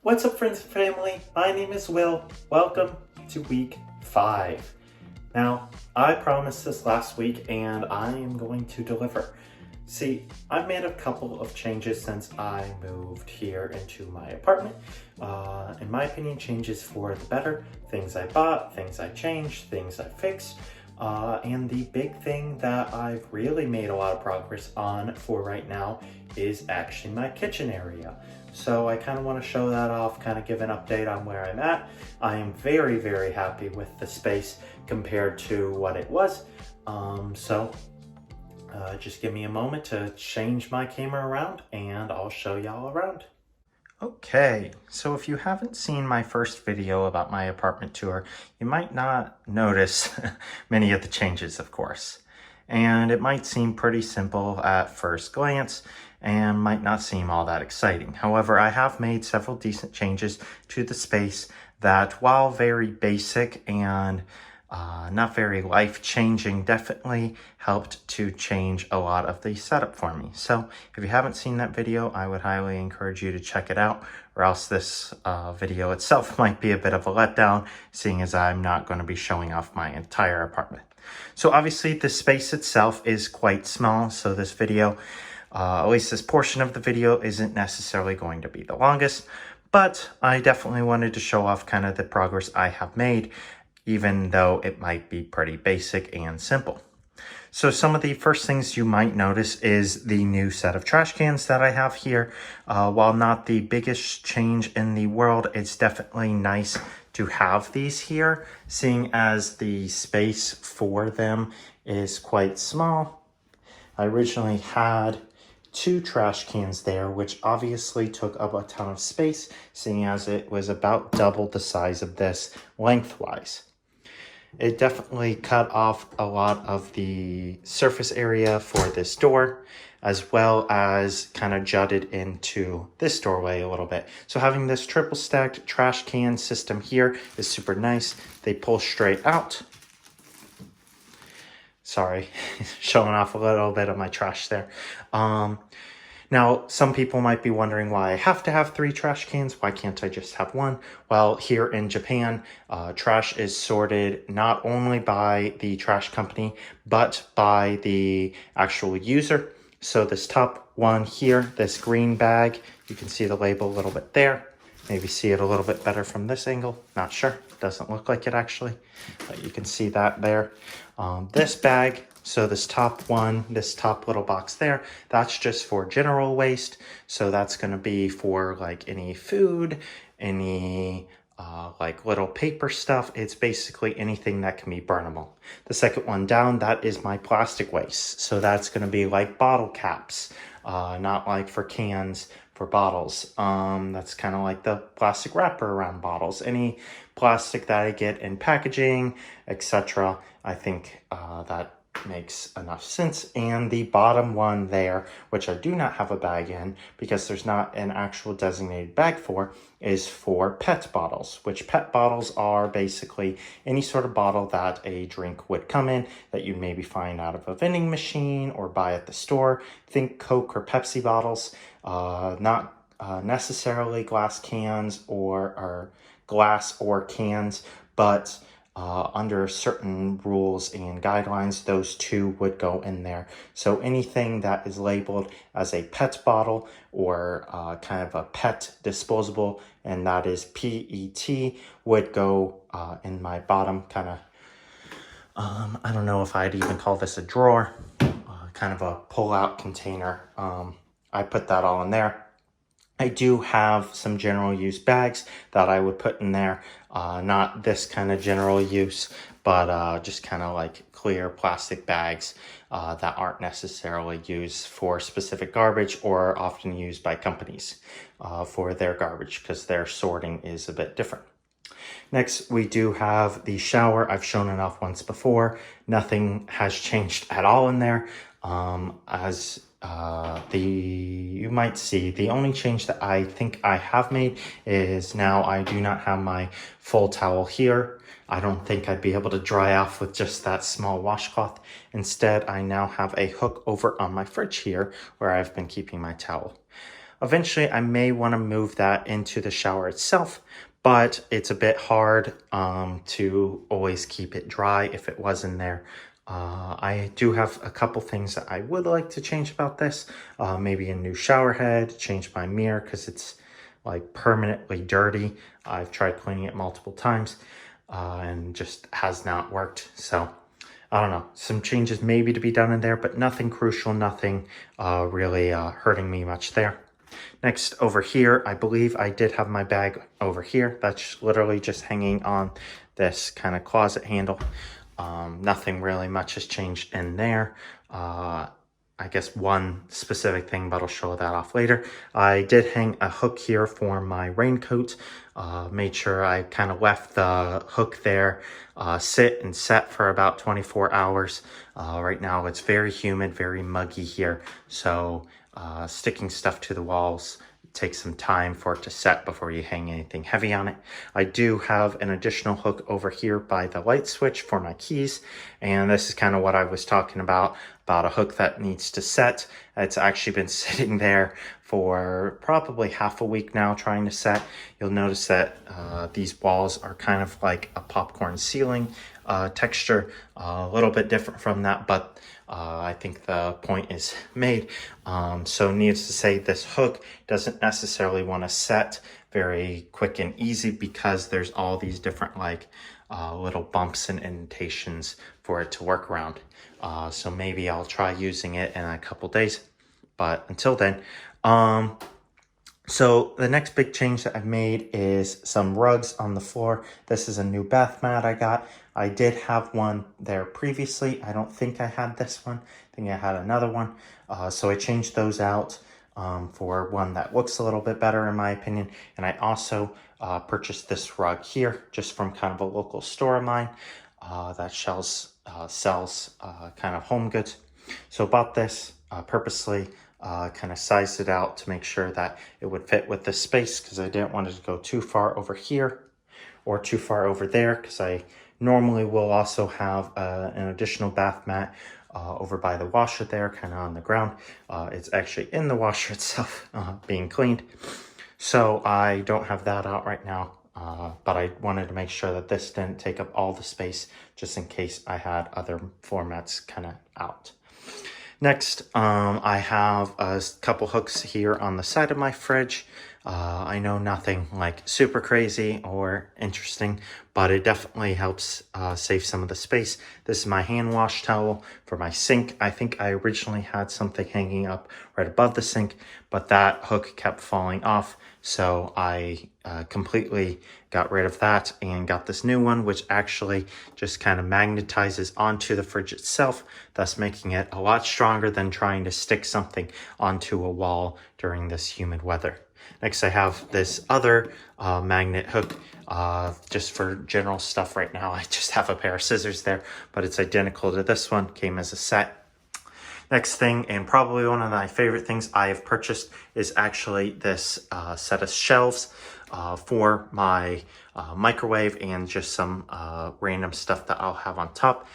What's up, friends and family? My name is Will. Welcome to week 5. Now, I promised this last week and I am going to deliver. See, I've made a couple of changes since I moved here into my apartment. In my opinion, changes for the better. Things I bought, things I changed, things I fixed. And the big thing that I've really made a lot of progress on for right now is actually my kitchen area. So I kind of want to show that off, kind of give an update on where I'm at. I am very, very happy with the space compared to what it was. Just give me a moment to change my camera around and I'll show y'all around. Okay, so if you haven't seen my first video about my apartment tour, you might not notice many of the changes, of course. And it might seem pretty simple at first glance and might not seem all that exciting. However, I have made several decent changes to the space that, while very basic and not very life-changing, definitely helped to change a lot of the setup for me. So if you haven't seen that video, I would highly encourage you to check it out, or else this video itself might be a bit of a letdown, seeing as I'm not going to be showing off my entire apartment. So obviously the space itself is quite small, so this video, at least this portion of the video, isn't necessarily going to be the longest, but I definitely wanted to show off kind of the progress I have made, even though it might be pretty basic and simple. So some of the first things you might notice is the new set of trash cans that I have here. While not the biggest change in the world, it's definitely nice to have these here, seeing as the space for them is quite small. I originally had 2 trash cans there, which obviously took up a ton of space, seeing as it was about double the size of this lengthwise. It definitely cut off a lot of the surface area for this door, as well as kind of jutted into this doorway a little bit. So having this triple stacked trash can system here is super nice. They pull straight out. Sorry, showing off a little bit of my trash there. Now, some people might be wondering why I have to have 3 trash cans. Why can't I just have 1? Well, here in Japan, trash is sorted not only by the trash company, but by the actual user. So this top one here, this green bag, you can see the label a little bit there. Maybe see it a little bit better from this angle. Not sure. Doesn't look like it actually, but you can see that there. This bag, so this top one, this top little box there, that's just for general waste. So that's going to be for like any food, any like little paper stuff. It's basically anything that can be burnable. The second one down, that is my plastic waste. So that's going to be like bottle caps, not like for cans, for bottles. That's kind of like the plastic wrapper around bottles. Any plastic that I get in packaging, etc. I think that makes enough sense. And the bottom one there, which I do not have a bag in because there's not an actual designated bag for, is for PET bottles, which PET bottles are basically any sort of bottle that a drink would come in that you maybe find out of a vending machine or buy at the store. Think Coke or Pepsi bottles, not necessarily glass cans or glass or cans, but under certain rules and guidelines, those 2 would go in there. So anything that is labeled as a PET bottle or kind of a PET disposable, and that is PET, would go in my bottom kind of, I don't know if I'd even call this a drawer, kind of a pull-out container. I put that all in there. I do have some general use bags that I would put in there. Not this kind of general use, but just kind of like clear plastic bags that aren't necessarily used for specific garbage or often used by companies for their garbage because their sorting is a bit different. Next, we do have the shower. I've shown it off once before. Nothing has changed at all in there. You might see the only change that I think I have made is now I do not have my full towel here. I don't think I'd be able to dry off with just that small washcloth. Instead, I now have a hook over on my fridge here where I've been keeping my towel. Eventually, I may want to move that into the shower itself, but it's a bit hard to always keep it dry if it was in there. I do have a couple things that I would like to change about this. Maybe a new shower head, change my mirror because it's like permanently dirty. I've tried cleaning it multiple times and just has not worked. So I don't know, some changes maybe to be done in there, but nothing crucial, nothing really hurting me much there. Next, over here, I believe I did have my bag over here. That's literally just hanging on this kind of closet handle. Nothing really much has changed in there. I guess one specific thing, but I'll show that off later. I did hang a hook here for my raincoat. Made sure I kind of left the hook there, sit and set for about 24 hours. Right now it's very humid, very muggy here. So sticking stuff to the walls takes some time for it to set before you hang anything heavy on it. I do have an additional hook over here by the light switch for my keys. And this is kind of what I was talking about a hook that needs to set. It's actually been sitting there for probably half a week now trying to set. You'll notice that these walls are kind of like a popcorn ceiling texture, a little bit different from that, but I think the point is made. So needless to say, this hook doesn't necessarily want to set very quick and easy because there's all these different like little bumps and indentations for it to work around. So maybe I'll try using it in a couple days, but until then, so the next big change that I've made is some rugs on the floor. This is a new bath mat I got. I did have one there previously. I don't think I had this one. I think I had another one. So I changed those out for one that looks a little bit better in my opinion. And I also purchased this rug here just from kind of a local store of mine that sells kind of home goods. So bought this purposely. Kind of sized it out to make sure that it would fit with the space because I didn't want it to go too far over here or too far over there because I normally will also have an additional bath mat over by the washer there, kind of on the ground. It's actually in the washer itself being cleaned. So I don't have that out right now, but I wanted to make sure that this didn't take up all the space just in case I had other floor mats kind of out. Next, I have a couple hooks here on the side of my fridge. I know nothing like super crazy or interesting, but it definitely helps save some of the space. This is my hand wash towel for my sink. I think I originally had something hanging up right above the sink, but that hook kept falling off. So I completely got rid of that and got this new one, which actually just kind of magnetizes onto the fridge itself, thus making it a lot stronger than trying to stick something onto a wall during this humid weather. Next, I have this other magnet hook just for general stuff right now. I just have a pair of scissors there, but it's identical to this one, came as a set. Next thing, and probably one of my favorite things I have purchased, is actually this set of shelves for my microwave and just some random stuff that I'll have on top.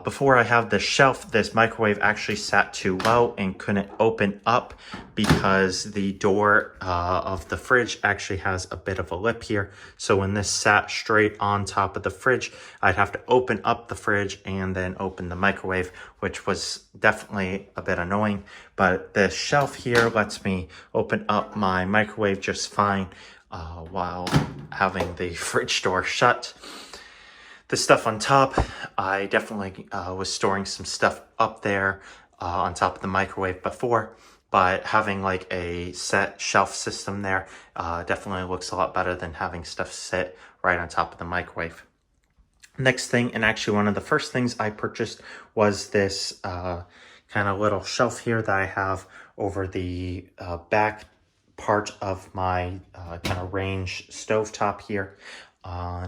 Before I have this shelf, this microwave actually sat too low and couldn't open up because the door of the fridge actually has a bit of a lip here. So when this sat straight on top of the fridge, I'd have to open up the fridge and then open the microwave, which was definitely a bit annoying. But this shelf here lets me open up my microwave just fine while having the fridge door shut. The stuff on top, I definitely was storing some stuff up there on top of the microwave before, but having like a set shelf system there definitely looks a lot better than having stuff sit right on top of the microwave. Next thing, and actually one of the first things I purchased, was this kind of little shelf here that I have over the back part of my kind of range stovetop here.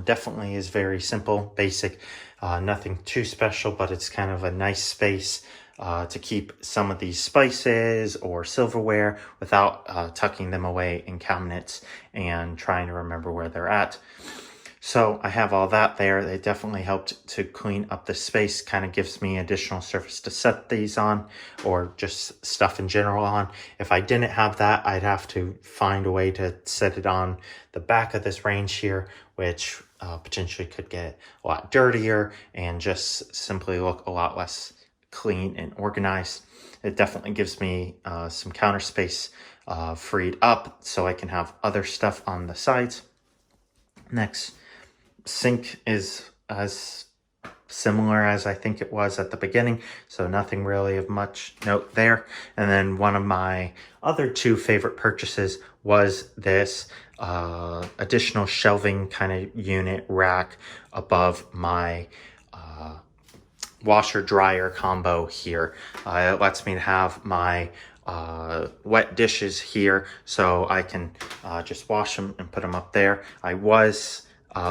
Definitely is very simple, basic, nothing too special, but it's kind of a nice space to keep some of these spices or silverware without tucking them away in cabinets and trying to remember where they're at. So I have all that there. They definitely helped to clean up the space, kind of gives me additional surface to set these on, or just stuff in general on. If I didn't have that, I'd have to find a way to set it on the back of this range here, which potentially could get a lot dirtier and just simply look a lot less clean and organized. It definitely gives me some counter space freed up so I can have other stuff on the sides. Next, sink is as similar as I think it was at the beginning, so nothing really of much note there. And then one of my other two favorite purchases was this additional shelving kind of unit rack above my washer dryer combo here. It lets me have my wet dishes here, so I can just wash them and put them up there. I was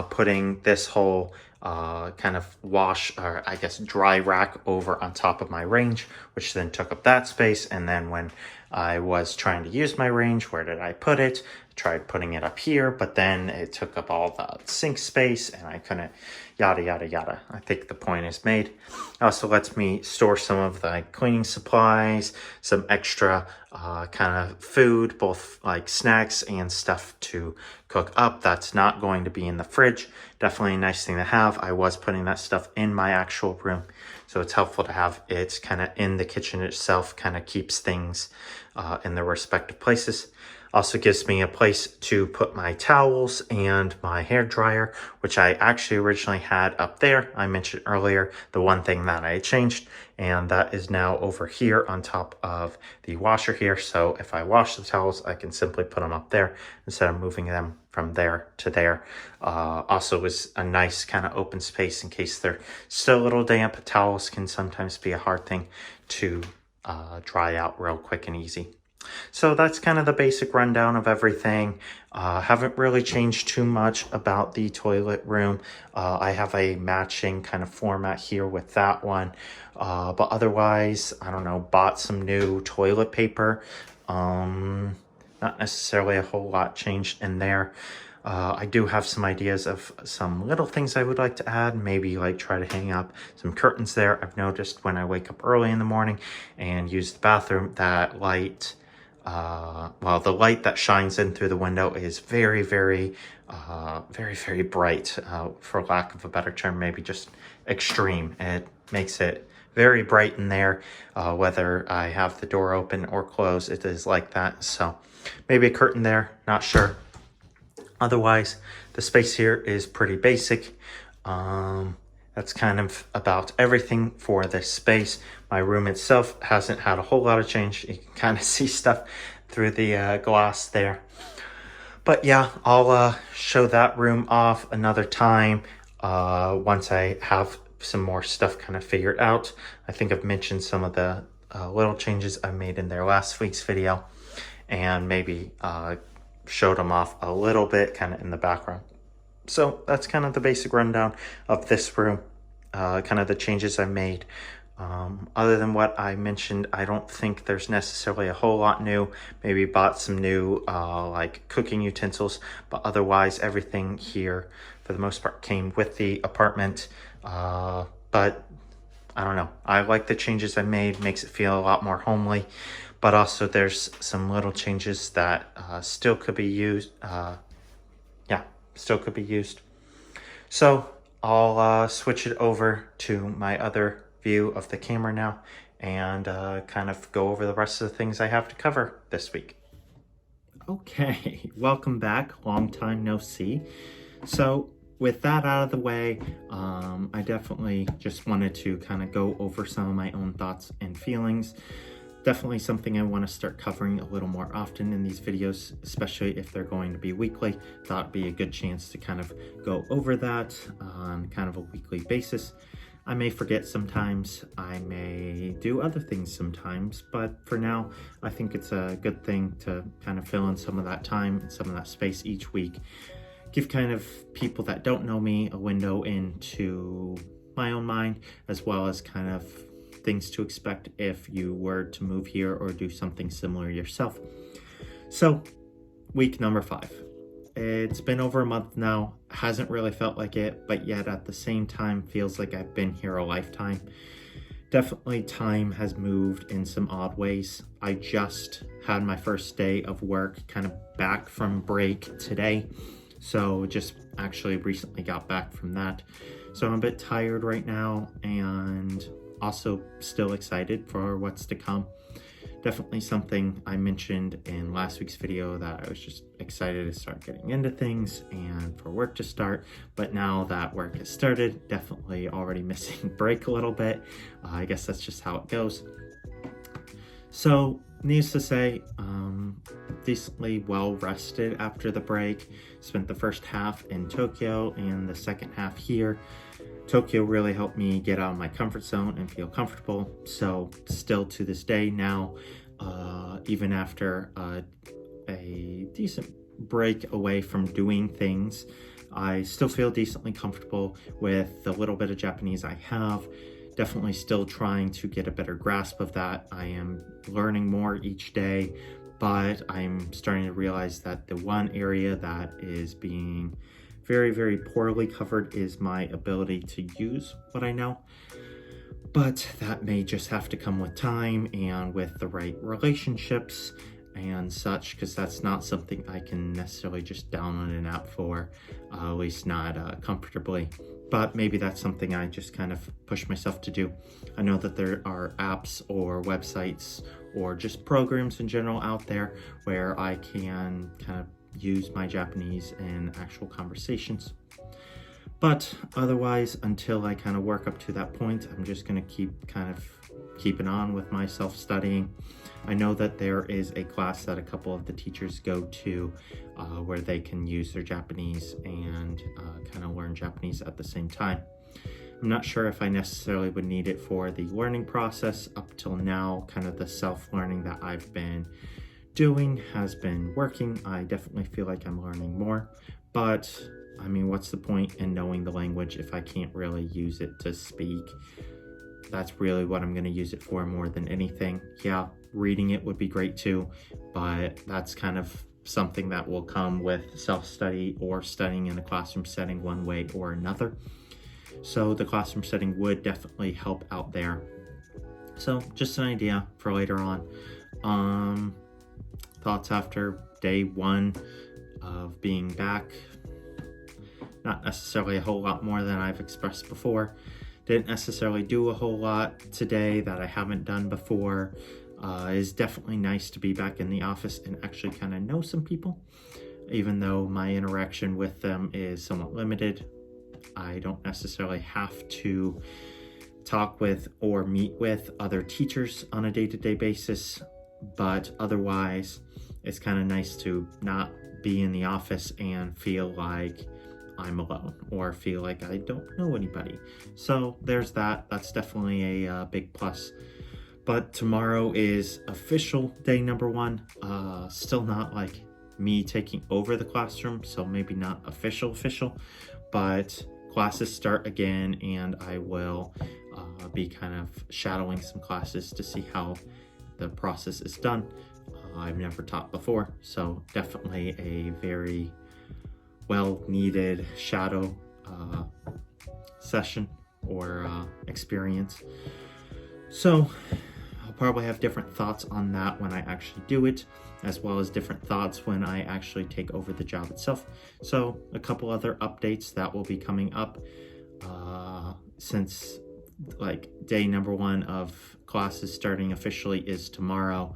putting this whole kind of wash, or I guess dry rack over on top of my range, which then took up that space. And then when I was trying to use my range, where did I put it? I tried putting it up here, but then it took up all the sink space and I couldn't, yada, yada, yada. I think the point is made. It also lets me store some of the cleaning supplies, some extra kind of food, both like snacks and stuff to cook up that's not going to be in the fridge. Definitely a nice thing to have. I was putting that stuff in my actual room, so it's helpful to have it kind of in the kitchen itself, kind of keeps things in their respective places. Also gives me a place to put my towels and my hair dryer, which I actually originally had up there. I mentioned earlier the one thing that I changed, and that is now over here on top of the washer here. So if I wash the towels, I can simply put them up there instead of moving them from there to there. Also was a nice kind of open space in case they're still a little damp. Towels can sometimes be a hard thing to dry out real quick and easy. So that's kind of the basic rundown of everything. Haven't really changed too much about the toilet room. I have a matching kind of format here with that one. But otherwise, I don't know, bought some new toilet paper. Not necessarily a whole lot changed in there. I do have some ideas of some little things I would like to add, maybe like try to hang up some curtains there. I've noticed when I wake up early in the morning and use the bathroom, that light, well, the light that shines in through the window is very, very bright, for lack of a better term, maybe just extreme. It makes it very bright in there, whether I have the door open or closed, it is like that. So maybe a curtain there, not sure. Otherwise, the space here is pretty basic. That's kind of about everything for this space. My room itself hasn't had a whole lot of change. You can kind of see stuff through the glass there. But yeah, I'll show that room off another time once I have some more stuff kind of figured out. I think I've mentioned some of the little changes I made in their last week's video, and maybe showed them off a little bit kind of in the background. So that's kind of the basic rundown of this room, kind of the changes I made. Other than what I mentioned, I don't think there's necessarily a whole lot new. Maybe bought some new like cooking utensils, but otherwise everything here for the most part came with the apartment. But I don't know, I like the changes I made, makes it feel a lot more homely. But also there's some little changes that still could be used. Still could be used. So I'll switch it over to my other view of the camera now and kind of go over the rest of the things I have to cover this week. Okay, welcome back. Long time no see. So with that out of the way, I definitely just wanted to kind of go over some of my own thoughts and feelings. Definitely something I want to start covering a little more often in these videos, especially if they're going to be weekly. Thought it'd be a good chance to kind of go over that on kind of a weekly basis. I may forget sometimes, I may do other things sometimes, but for now, I think it's a good thing to kind of fill in some of that time and some of that space each week. Give kind of people that don't know me a window into my own mind, as well as kind of things to expect if you were to move here or do something similar yourself. So, week number 5. It's been over a month now. Hasn't really felt like it, but yet at the same time feels like I've been here a lifetime. Definitely time has moved in some odd ways. I just had my first day of work kind of back from break today. So just actually recently got back from that. So I'm a bit tired right now and also still excited for what's to come. Definitely something I mentioned in last week's video that I was just excited to start getting into things and for work to start. But now that work has started, definitely already missing break a little bit. I guess that's just how it goes. So needless to say, decently well rested after the break. Spent the first half in Tokyo and the second half here. Tokyo really helped me get out of my comfort zone and feel comfortable. So still to this day now, even after a decent break away from doing things, I still feel decently comfortable with the little bit of Japanese I have. Definitely still trying to get a better grasp of that. I am learning more each day, but I'm starting to realize that the one area that is being very, very poorly covered is my ability to use what I know. But that may just have to come with time and with the right relationships and such, because that's not something I can necessarily just download an app for, at least not comfortably. But maybe that's something I just kind of push myself to do. I know that there are apps or websites or just programs in general out there where I can kind of use my Japanese in actual conversations. But otherwise, until I kind of work up to that point, I'm just going to keeping on with my self-studying. I know that there is a class that a couple of the teachers go to where they can use their Japanese and kind of learn Japanese at the same time. I'm not sure if I necessarily would need it for the learning process. Up till now, kind of the self-learning that I've been doing has been working. I definitely feel like I'm learning more, but I mean, what's the point in knowing the language if I can't really use it to speak? That's really what I'm going to use it for more than anything. Yeah, reading it would be great too, but that's kind of something that will come with self-study or studying in a classroom setting one way or another. So the classroom setting would definitely help out there. So just an idea for later on. Thoughts after day one of being back. Not necessarily a whole lot more than I've expressed before. Didn't necessarily do a whole lot today that I haven't done before. It's definitely nice to be back in the office and actually kind of know some people. Even though my interaction with them is somewhat limited, I don't necessarily have to talk with or meet with other teachers on a day-to-day basis. But otherwise, it's kind of nice to not be in the office and feel like I'm alone or feel like I don't know anybody. So there's that. That's definitely a big plus. But tomorrow is official day number one. Still not like me taking over the classroom, so maybe not official, but classes start again, and I will be kind of shadowing some classes to see how the process is done. I've never taught before, so definitely a very well needed shadow session or experience. So I'll probably have different thoughts on that when I actually do it, as well as different thoughts when I actually take over the job itself. So a couple other updates that will be coming up since like day number one of classes starting officially is tomorrow.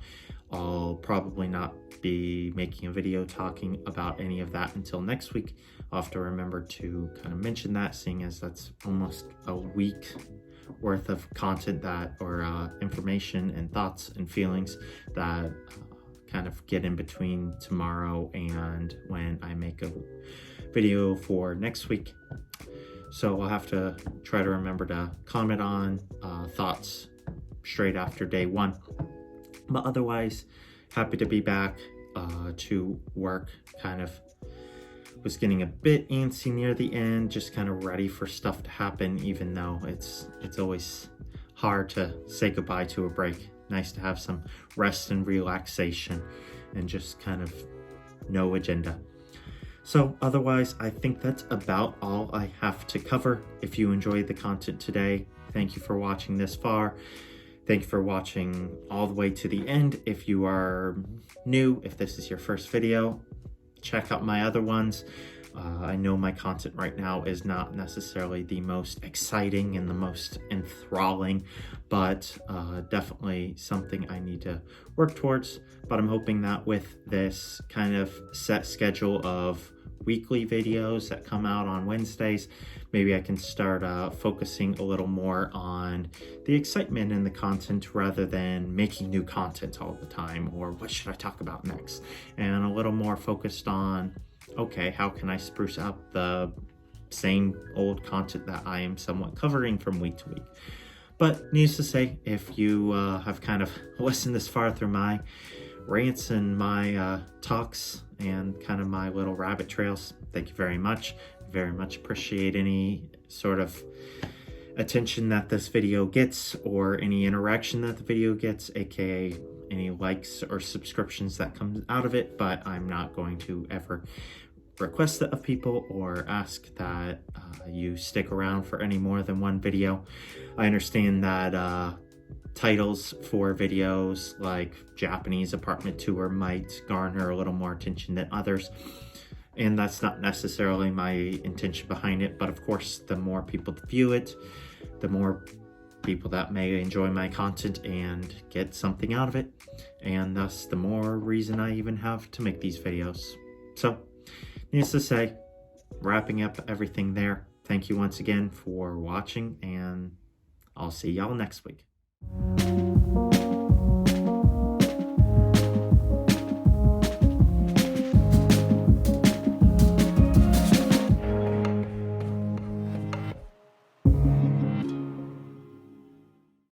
I'll probably not be making a video talking about any of that until next week. I'll have to remember to kind of mention that, seeing as that's almost a week worth of content that or information and thoughts and feelings that kind of get in between tomorrow and when I make a video for next week. So I'll have to try to remember to comment on thoughts straight after day one. But otherwise, happy to be back to work. Kind of was getting a bit antsy near the end, just kind of ready for stuff to happen, even though it's always hard to say goodbye to a break. Nice to have some rest and relaxation and just kind of no agenda. So otherwise, I think that's about all I have to cover. If you enjoyed the content today, thank you for watching this far. Thank you for watching all the way to the end. If you are new, if this is your first video, check out my other ones. I know my content right now is not necessarily the most exciting and the most enthralling, but definitely something I need to work towards. But I'm hoping that with this kind of set schedule of weekly videos that come out on Wednesdays, maybe I can start focusing a little more on the excitement in the content rather than making new content all the time, or what should I talk about next, and a little more focused on, okay, how can I spruce up the same old content that I am somewhat covering from week to week. But needless to say, if you have kind of listened this far through my rants and my talks and kind of my little rabbit trails, thank you very much. Very much appreciate any sort of attention that this video gets, or any interaction that the video gets, aka any likes or subscriptions that comes out of it. But I'm not going to ever request that of people or ask that you stick around for any more than one video. I understand that titles for videos like Japanese apartment tour might garner a little more attention than others, and that's not necessarily my intention behind it. But of course, the more people that view it, the more people that may enjoy my content and get something out of it, and thus the more reason I even have to make these videos. So needless to say, wrapping up everything there, thank you once again for watching, and I'll see y'all next week.